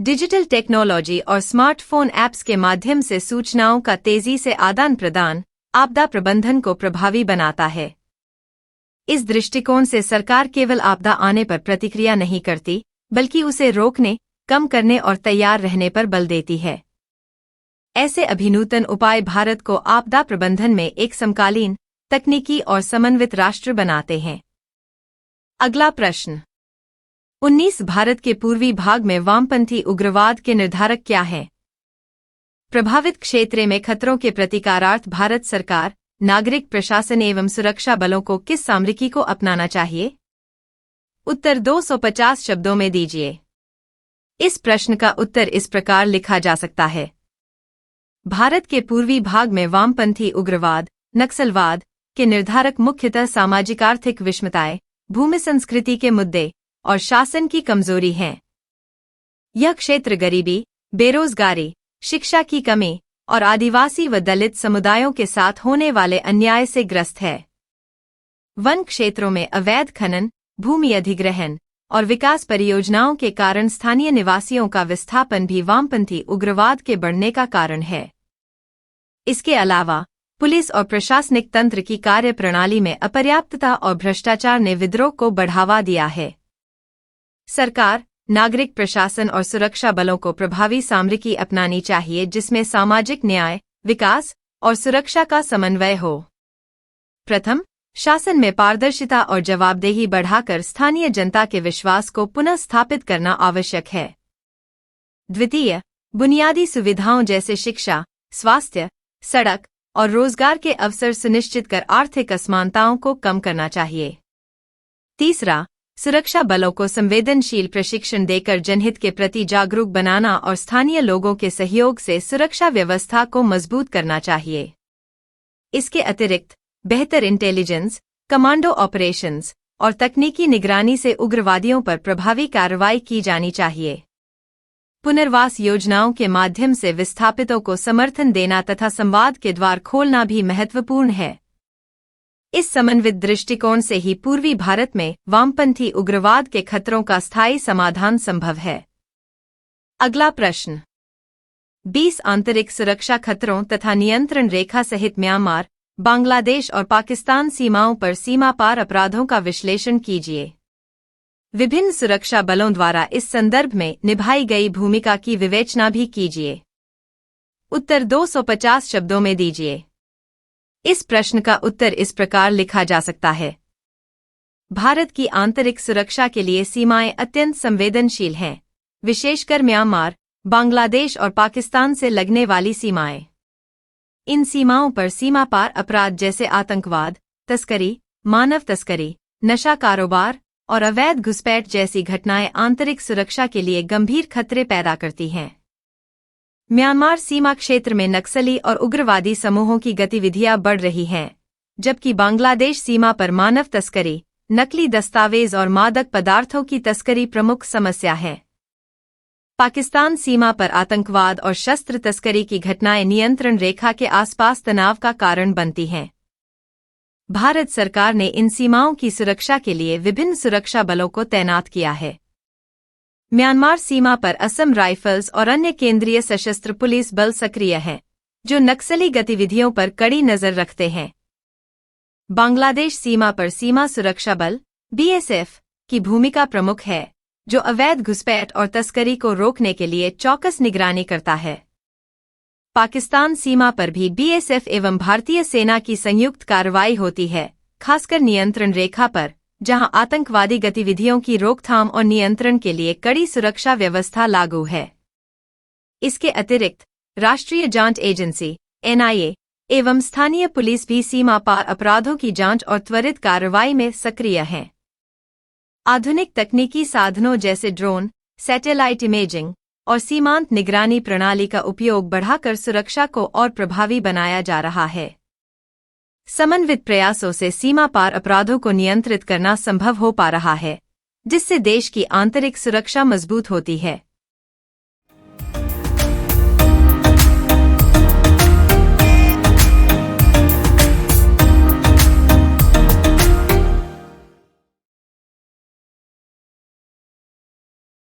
डिजिटल टेक्नोलॉजी और स्मार्टफोन ऐप्स के माध्यम से सूचनाओं का तेजी से आदान प्रदान आपदा प्रबंधन को प्रभावी बनाता है। इस दृष्टिकोण से सरकार केवल आपदा आने पर प्रतिक्रिया नहीं करती, बल्कि उसे रोकने, कम करने और तैयार रहने पर बल देती है। ऐसे अभिनूतन उपाय भारत को आपदा प्रबंधन में एक समकालीन, तकनीकी और समन्वित राष्ट्र बनाते हैं। अगला प्रश्न। 19 भारत के पूर्वी भाग में वामपंथी उग्रवाद के निर्धारक क्या हैं? प्रभावित क्षेत्र में खतरों के प्रतिकारार्थ भारत सरकार, नागरिक प्रशासन एवं सुरक्षा बलों को किस सामरिकी को अपनाना चाहिए? उत्तर 250 शब्दों में दीजिए। इस प्रश्न का उत्तर इस प्रकार लिखा जा सकता है। भारत के पूर्वी भाग में वामपंथी उग्रवाद, नक्सलवाद के निर्धारक मुख्यतः सामाजिक आर्थिक विषमताएं, भूमि संस्कृति के मुद्दे और शासन की कमजोरी हैं। यह क्षेत्र गरीबी, बेरोजगारी, शिक्षा की कमी और आदिवासी व दलित समुदायों के साथ होने वाले अन्याय से ग्रस्त है। वन क्षेत्रों में अवैध खनन, भूमि अधिग्रहण और विकास परियोजनाओं के कारण स्थानीय निवासियों का विस्थापन भी वामपंथी उग्रवाद के बढ़ने का कारण है। इसके अलावा पुलिस और प्रशासनिक तंत्र की कार्यप्रणाली में अपर्याप्तता और भ्रष्टाचार ने विद्रोह को बढ़ावा दिया है। सरकार, नागरिक प्रशासन और सुरक्षा बलों को प्रभावी सामरिकी अपनानी चाहिए, जिसमें सामाजिक न्याय, विकास और सुरक्षा का समन्वय हो। प्रथम, शासन में पारदर्शिता और जवाबदेही बढ़ाकर स्थानीय जनता के विश्वास को पुनः स्थापित करना आवश्यक है। द्वितीय, बुनियादी सुविधाओं जैसे शिक्षा, स्वास्थ्य, सड़क और रोजगार के अवसर सुनिश्चित कर आर्थिक असमानताओं को कम करना चाहिए। तीसरा, सुरक्षा बलों को संवेदनशील प्रशिक्षण देकर जनहित के प्रति जागरूक बनाना और स्थानीय लोगों के सहयोग से सुरक्षा व्यवस्था को मजबूत करना चाहिए। इसके अतिरिक्त बेहतर इंटेलिजेंस, कमांडो ऑपरेशंस और तकनीकी निगरानी से उग्रवादियों पर प्रभावी कार्रवाई की जानी चाहिए। पुनर्वास योजनाओं के माध्यम से विस्थापितों को समर्थन देना तथा संवाद के द्वार खोलना भी महत्वपूर्ण है। इस समन्वित दृष्टिकोण से ही पूर्वी भारत में वामपंथी उग्रवाद के खतरों का स्थायी समाधान संभव है। अगला प्रश्न। 20 आंतरिक सुरक्षा खतरों तथा नियंत्रण रेखा सहित म्यांमार, बांग्लादेश और पाकिस्तान सीमाओं पर सीमा पार अपराधों का विश्लेषण कीजिए। विभिन्न सुरक्षा बलों द्वारा इस संदर्भ में निभाई गई भूमिका की विवेचना भी कीजिए। उत्तर 250 शब्दों में दीजिए। इस प्रश्न का उत्तर इस प्रकार लिखा जा सकता है। भारत की आंतरिक सुरक्षा के लिए सीमाएं अत्यंत संवेदनशील हैं, विशेषकर म्यांमार, बांग्लादेश और पाकिस्तान से लगने वाली सीमाएं। इन सीमाओं पर सीमा पार अपराध जैसे आतंकवाद, तस्करी, मानव तस्करी, नशा कारोबार और अवैध घुसपैठ जैसी घटनाएं आंतरिक सुरक्षा के लिए गंभीर खतरे पैदा करती हैं। म्यांमार सीमा क्षेत्र में नक्सली और उग्रवादी समूहों की गतिविधियां बढ़ रही हैं, जबकि बांग्लादेश सीमा पर मानव तस्करी, नकली दस्तावेज और मादक पदार्थों की तस्करी प्रमुख समस्या है। पाकिस्तान सीमा पर आतंकवाद और शस्त्र तस्करी की घटनाएं नियंत्रण रेखा के आसपास तनाव का कारण बनती हैं। भारत सरकार ने इन सीमाओं की सुरक्षा के लिए विभिन्न सुरक्षा बलों को तैनात किया है। म्यांमार सीमा पर असम राइफल्स और अन्य केंद्रीय सशस्त्र पुलिस बल सक्रिय हैं, जो नक्सली गतिविधियों पर कड़ी नजर रखते हैं। बांग्लादेश सीमा पर सीमा सुरक्षा बल (BSF) की भूमिका प्रमुख है, जो अवैध घुसपैठ और तस्करी को रोकने के लिए चौकस निगरानी करता है। पाकिस्तान सीमा पर भी BSF एवं भारतीय सेना की संयुक्त कार्रवाई होती है, खासकर नियंत्रण रेखा पर, जहां आतंकवादी गतिविधियों की रोकथाम और नियंत्रण के लिए कड़ी सुरक्षा व्यवस्था लागू है। इसके अतिरिक्त राष्ट्रीय जांच एजेंसी (NIA) एवं स्थानीय पुलिस भी सीमा पार अपराधों की जांच और त्वरित कार्रवाई में सक्रिय हैं। आधुनिक तकनीकी साधनों जैसे ड्रोन, सैटेलाइट इमेजिंग और सीमांत निगरानी प्रणाली का उपयोग बढ़ाकर सुरक्षा को और प्रभावी बनाया जा रहा है। समन्वित प्रयासों से सीमा पार अपराधों को नियंत्रित करना संभव हो पा रहा है, जिससे देश की आंतरिक सुरक्षा मजबूत होती है।